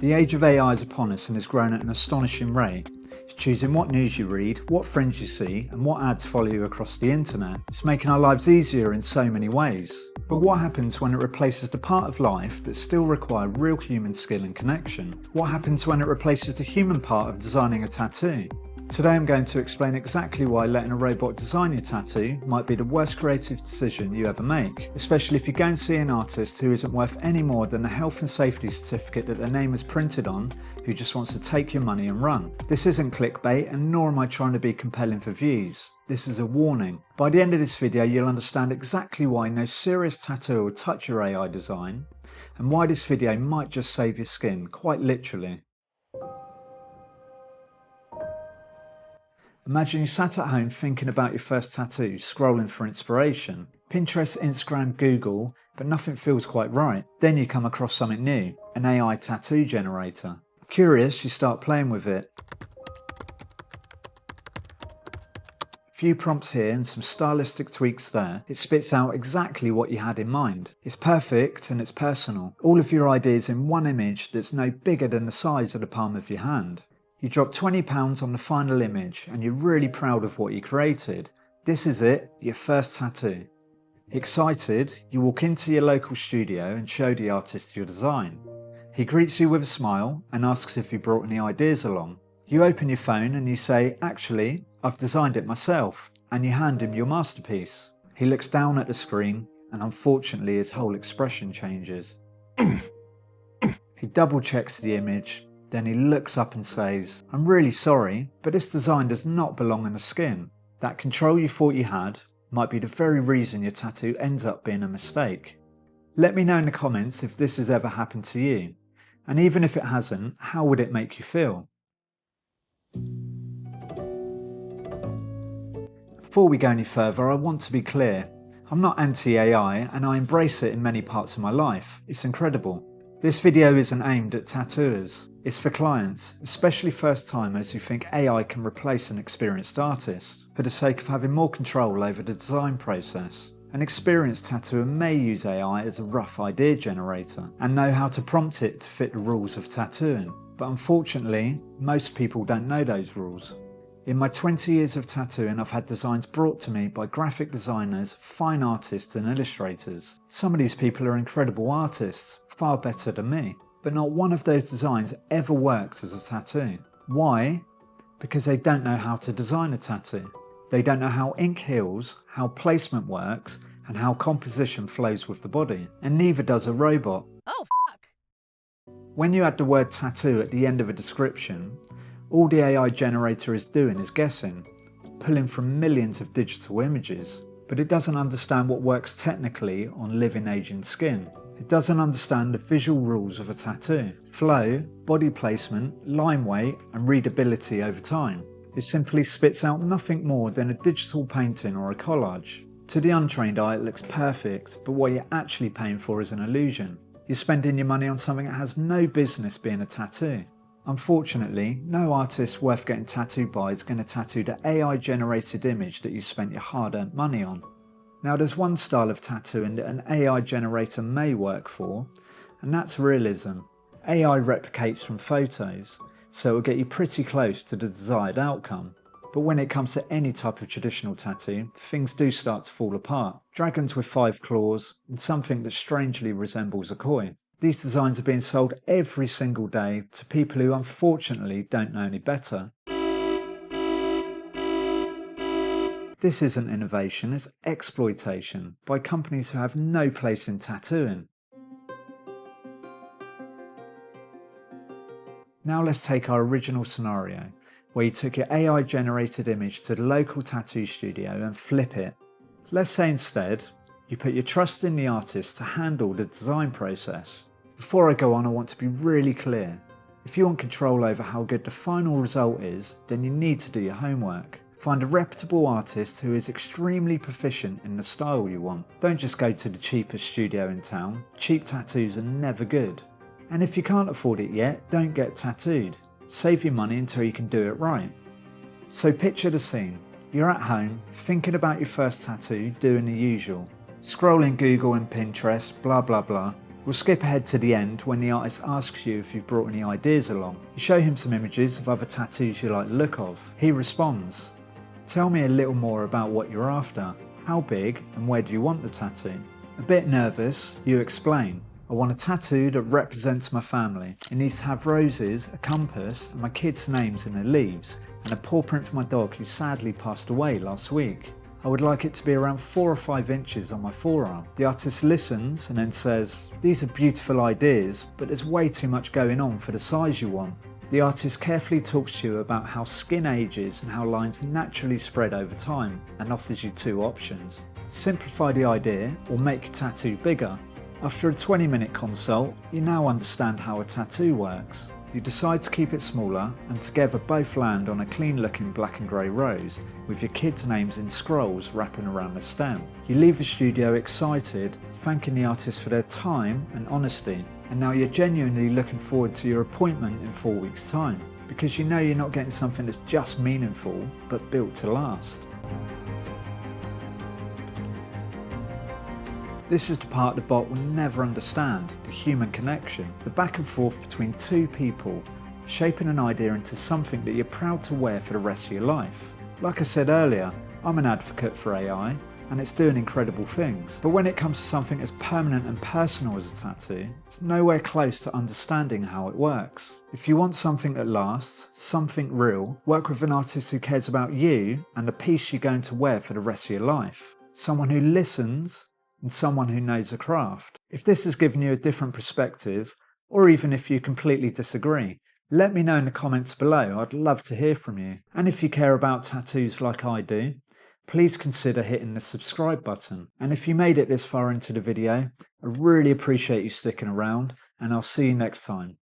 The age of AI is upon us and has grown at an astonishing rate. It's choosing what news you read, what friends you see, and what ads follow you across the internet. It's making our lives easier in so many ways. But what happens when it replaces the part of life that still requires real human skill and connection? What happens when it replaces the human part of designing a tattoo? Today I'm going to explain exactly why letting a robot design your tattoo might be the worst creative decision you ever make, especially if you go and see an artist who isn't worth any more than the health and safety certificate that their name is printed on, who just wants to take your money and run. This isn't clickbait, and nor am I trying to be compelling for views. This is a warning. By the end of this video you'll understand exactly why no serious tattoo will touch your AI design, and why this video might just save your skin, quite literally. Imagine you sat at home thinking about your first tattoo, scrolling for inspiration. Pinterest, Instagram, Google, but nothing feels quite right. Then you come across something new, an AI tattoo generator. Curious, you start playing with it. A few prompts here and some stylistic tweaks there. It spits out exactly what you had in mind. It's perfect and it's personal. All of your ideas in one image that's no bigger than the size of the palm of your hand. You drop £20 on the final image and you're really proud of what you created. This is it, your first tattoo. Excited, you walk into your local studio and show the artist your design. He greets you with a smile and asks if you brought any ideas along. You open your phone and you say, actually, I've designed it myself, and you hand him your masterpiece. He looks down at the screen and unfortunately his whole expression changes. He double checks the image. Then he looks up and says, I'm really sorry, but this design does not belong in the skin. That control you thought you had might be the very reason your tattoo ends up being a mistake. Let me know in the comments if this has ever happened to you. And even if it hasn't, how would it make you feel? Before we go any further, I want to be clear. I'm not anti-AI and I embrace it in many parts of my life. It's incredible. This video isn't aimed at tattooers. It's for clients, especially first-timers who think AI can replace an experienced artist for the sake of having more control over the design process. An experienced tattooer may use AI as a rough idea generator and know how to prompt it to fit the rules of tattooing, but unfortunately, most people don't know those rules. In my 20 years of tattooing, I've had designs brought to me by graphic designers, fine artists and illustrators. Some of these people are incredible artists, far better than me, but not one of those designs ever works as a tattoo. Why? Because they don't know how to design a tattoo. They don't know how ink heals, how placement works, and how composition flows with the body. And neither does a robot. Oh, fuck. When you add the word tattoo at the end of a description, all the AI generator is doing is guessing, pulling from millions of digital images. But it doesn't understand what works technically on living, aging skin. It doesn't understand the visual rules of a tattoo, flow, body placement, line weight, and readability over time. It simply spits out nothing more than a digital painting or a collage. To the untrained eye it looks perfect, but what you're actually paying for is an illusion. You're spending your money on something that has no business being a tattoo. Unfortunately, no artist worth getting tattooed by is going to tattoo the AI generated image that you spent your hard-earned money on. Now there's one style of tattooing that an AI generator may work for, and that's realism. AI replicates from photos, so it'll get you pretty close to the desired outcome. But when it comes to any type of traditional tattoo, things do start to fall apart. Dragons with 5 claws, and something that strangely resembles a koi. These designs are being sold every single day to people who unfortunately don't know any better. This isn't innovation, it's exploitation by companies who have no place in tattooing. Now let's take our original scenario, where you took your AI generated image to the local tattoo studio and flip it. Let's say instead, you put your trust in the artist to handle the design process. Before I go on, I want to be really clear. If you want control over how good the final result is, then you need to do your homework. Find a reputable artist who is extremely proficient in the style you want. Don't just go to the cheapest studio in town. Cheap tattoos are never good. And if you can't afford it yet, don't get tattooed. Save your money until you can do it right. So picture the scene. You're at home, thinking about your first tattoo, doing the usual. Scrolling Google and Pinterest, blah blah blah. We'll skip ahead to the end when the artist asks you if you've brought any ideas along. You show him some images of other tattoos you like the look of. He responds, "Tell me a little more about what you're after. How big and where do you want the tattoo?" A bit nervous, you explain, "I want a tattoo that represents my family. It needs to have roses, a compass, and my kids' names in the leaves, and a paw print for my dog who sadly passed away last week. I would like it to be around 4 or 5 inches on my forearm." The artist listens and then says, "These are beautiful ideas, but there's way too much going on for the size you want." The artist carefully talks to you about how skin ages and how lines naturally spread over time, and offers you 2 options. Simplify the idea or make your tattoo bigger. After a 20-minute consult, you now understand how a tattoo works. You decide to keep it smaller, and together both land on a clean-looking black and grey rose with your kids' names in scrolls wrapping around the stem. You leave the studio excited, thanking the artist for their time and honesty, and now you're genuinely looking forward to your appointment in 4 weeks' time, because you know you're not getting something that's just meaningful, but built to last. This is the part the bot will never understand, the human connection, the back and forth between 2 people, shaping an idea into something that you're proud to wear for the rest of your life. Like I said earlier, I'm an advocate for AI, and it's doing incredible things. But when it comes to something as permanent and personal as a tattoo, it's nowhere close to understanding how it works. If you want something that lasts, something real, work with an artist who cares about you and the piece you're going to wear for the rest of your life. Someone who listens, and someone who knows the craft. If this has given you a different perspective, or even if you completely disagree, let me know in the comments below. I'd love to hear from you. And if you care about tattoos like I do, please consider hitting the subscribe button. And if you made it this far into the video, I really appreciate you sticking around, and I'll see you next time.